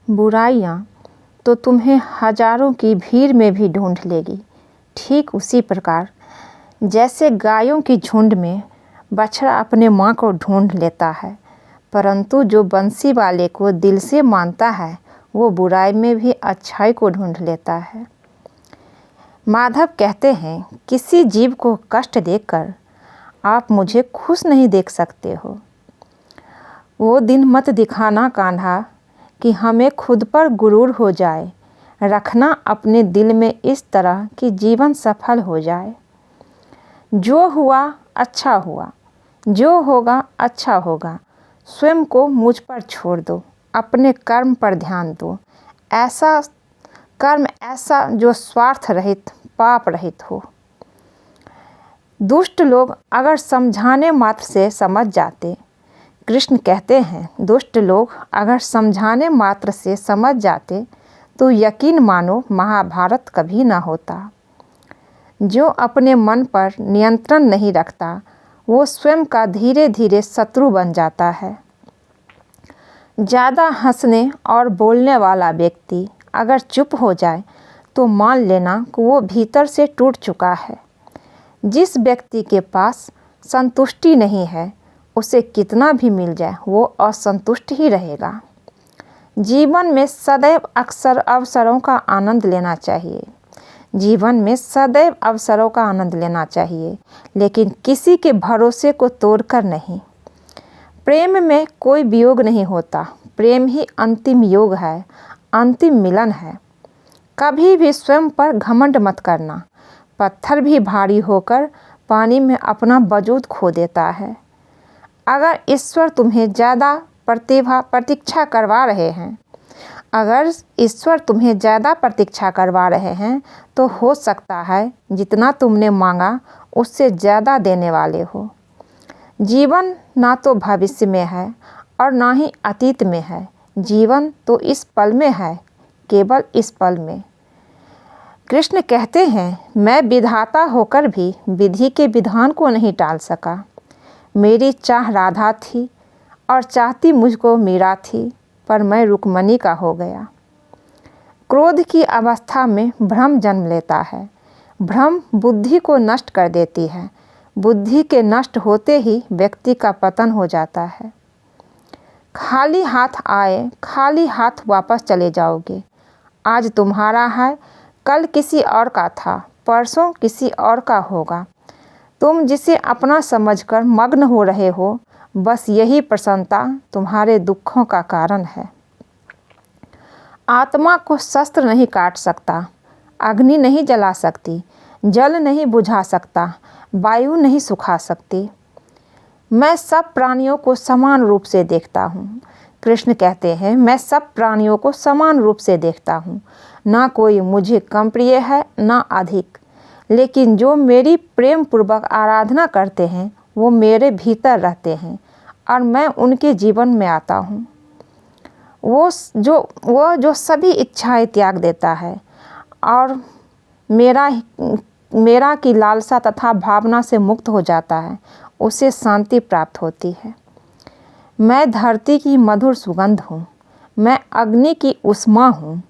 बुराइयाँ तो तुम्हें हजारों की भीड़ में भी ढूंढ लेगी। ठीक उसी प्रकार जैसे गायों की झुंड में बछड़ा अपने माँ को ढूंढ लेता है, परंतु जो बंसी वाले को दिल से मानता है वो बुराई में भी अच्छाई को ढूंढ लेता है। माधव कहते हैं, किसी जीव को कष्ट देकर आप मुझे खुश नहीं देख सकते हो। वो दिन मत दिखाना कान्हा कि हमें खुद पर गुरूर हो जाए। रखना अपने दिल में इस तरह कि जीवन सफल हो जाए। जो हुआ अच्छा हुआ, जो होगा अच्छा होगा। स्वयं को मुझ पर छोड़ दो, अपने कर्म पर ध्यान दो। ऐसा कर्म ऐसा जो स्वार्थ रहित, पाप रहित हो। दुष्ट लोग अगर समझाने मात्र से समझ जाते, कृष्ण कहते हैं दुष्ट लोग अगर समझाने मात्र से समझ जाते तो यकीन मानो महाभारत कभी ना होता। जो अपने मन पर नियंत्रण नहीं रखता वो स्वयं का धीरे धीरे शत्रु बन जाता है। ज़्यादा हंसने और बोलने वाला व्यक्ति अगर चुप हो जाए तो मान लेना कि वो भीतर से टूट चुका है। जिस व्यक्ति के पास संतुष्टि नहीं है उसे कितना भी मिल जाए वो असंतुष्ट ही रहेगा। जीवन में सदैव अवसरों का आनंद लेना चाहिए। जीवन में सदैव अवसरों का आनंद लेना चाहिए, लेकिन किसी के भरोसे को तोड़कर नहीं। प्रेम में कोई वियोग नहीं होता। प्रेम ही अंतिम योग है, अंतिम मिलन है। कभी भी स्वयं पर घमंड मत करना। पत्थर भी भारी होकर पानी में अपना वजूद खो देता है। अगर ईश्वर तुम्हें ज़्यादा प्रतीक्षा करवा रहे हैं, अगर ईश्वर तुम्हें ज़्यादा प्रतीक्षा करवा रहे हैं तो हो सकता है जितना तुमने मांगा उससे ज़्यादा देने वाले हो। जीवन ना तो भविष्य में है और ना ही अतीत में है। जीवन तो इस पल में है, केवल इस पल में। कृष्ण कहते हैं, मैं विधाता होकर भी विधि के विधान को नहीं टाल सका। मेरी चाह राधा थी और चाहती मुझको मीरा थी, पर मैं रुक्मणी का हो गया। क्रोध की अवस्था में भ्रम जन्म लेता है। भ्रम बुद्धि को नष्ट कर देती है। बुद्धि के नष्ट होते ही व्यक्ति का पतन हो जाता है। खाली हाथ आए, खाली हाथ वापस चले जाओगे। आज तुम्हारा है, कल किसी और का था, परसों किसी और का होगा। तुम जिसे अपना समझकर मग्न हो रहे हो, बस यही प्रसन्नता तुम्हारे दुखों का कारण है। आत्मा को शस्त्र नहीं काट सकता, अग्नि नहीं जला सकती, जल नहीं बुझा सकता, वायु नहीं सुखा सकती। मैं सब प्राणियों को समान रूप से देखता हूँ। कृष्ण कहते हैं, मैं सब प्राणियों को समान रूप से देखता हूँ। ना कोई मुझे कम प्रिय है ना अधिक, लेकिन जो मेरी प्रेम पूर्वक आराधना करते हैं वो मेरे भीतर रहते हैं और मैं उनके जीवन में आता हूँ। वो जो सभी इच्छाएं त्याग देता है और मेरा की लालसा तथा भावना से मुक्त हो जाता है, उसे शांति प्राप्त होती है। मैं धरती की मधुर सुगंध हूँ, मैं अग्नि की उष्मा हूँ।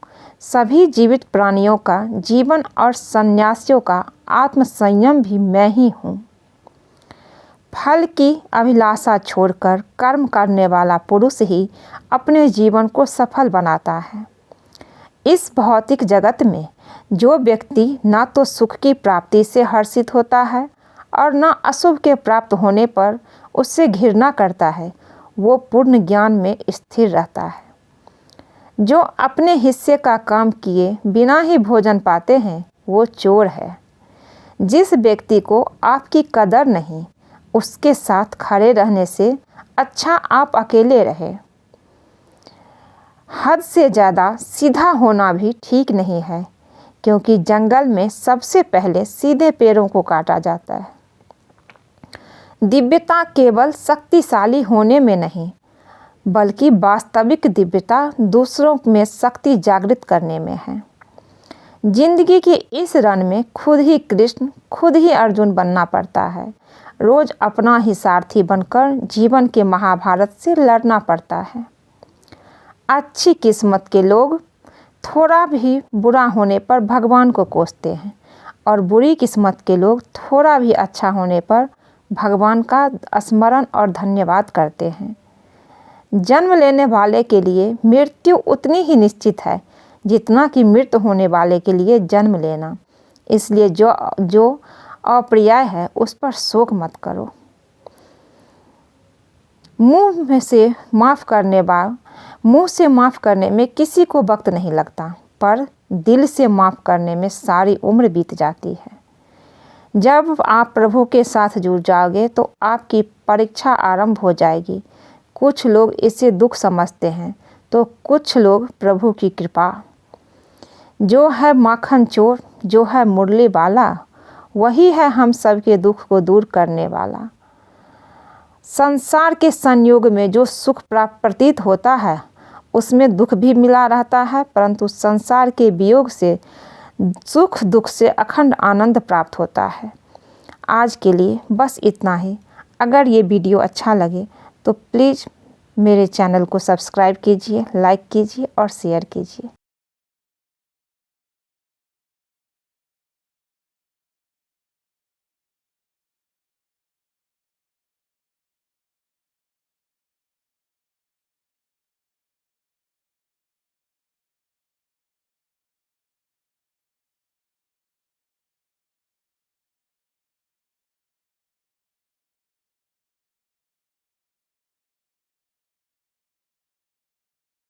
सभी जीवित प्राणियों का जीवन और सन्यासियों का आत्म संयम भी मैं ही हूँ। फल की अभिलाषा छोड़कर कर्म करने वाला पुरुष ही अपने जीवन को सफल बनाता है। इस भौतिक जगत में जो व्यक्ति ना तो सुख की प्राप्ति से हर्षित होता है और ना अशुभ के प्राप्त होने पर उससे घृणा करता है, वो पूर्ण ज्ञान में स्थिर रहता है। जो अपने हिस्से का काम किए बिना ही भोजन पाते हैं वो चोर है। जिस व्यक्ति को आपकी कदर नहीं, उसके साथ खड़े रहने से अच्छा आप अकेले रहे। हद से ज़्यादा सीधा होना भी ठीक नहीं है, क्योंकि जंगल में सबसे पहले सीधे पेड़ों को काटा जाता है। दिव्यता केवल शक्तिशाली होने में नहीं, बल्कि वास्तविक दिव्यता दूसरों में शक्ति जागृत करने में है। जिंदगी की इस रण में खुद ही कृष्ण, खुद ही अर्जुन बनना पड़ता है। रोज अपना ही सारथी बनकर जीवन के महाभारत से लड़ना पड़ता है। अच्छी किस्मत के लोग थोड़ा भी बुरा होने पर भगवान को कोसते हैं और बुरी किस्मत के लोग थोड़ा भी अच्छा होने पर भगवान का स्मरण और धन्यवाद करते हैं। जन्म लेने वाले के लिए मृत्यु उतनी ही निश्चित है जितना कि मृत होने वाले के लिए जन्म लेना। इसलिए जो अप्रिय है उस पर शोक मत करो। मुँह से माफ़ करने में किसी को वक्त नहीं लगता, पर दिल से माफ़ करने में सारी उम्र बीत जाती है। जब आप प्रभु के साथ जुड़ जाओगे तो आपकी परीक्षा आरंभ हो जाएगी। कुछ लोग इसे दुख समझते हैं तो कुछ लोग प्रभु की कृपा। जो है माखन चोर, जो है मुरली वाला, वही है हम सबके दुख को दूर करने वाला। संसार के संयोग में जो सुख प्राप्त प्रतीत होता है उसमें दुख भी मिला रहता है, परंतु संसार के वियोग से सुख दुख से अखंड आनंद प्राप्त होता है। आज के लिए बस इतना ही। अगर ये वीडियो अच्छा लगे तो प्लीज़ मेरे चैनल को सब्सक्राइब कीजिए, लाइक कीजिए और शेयर कीजिए।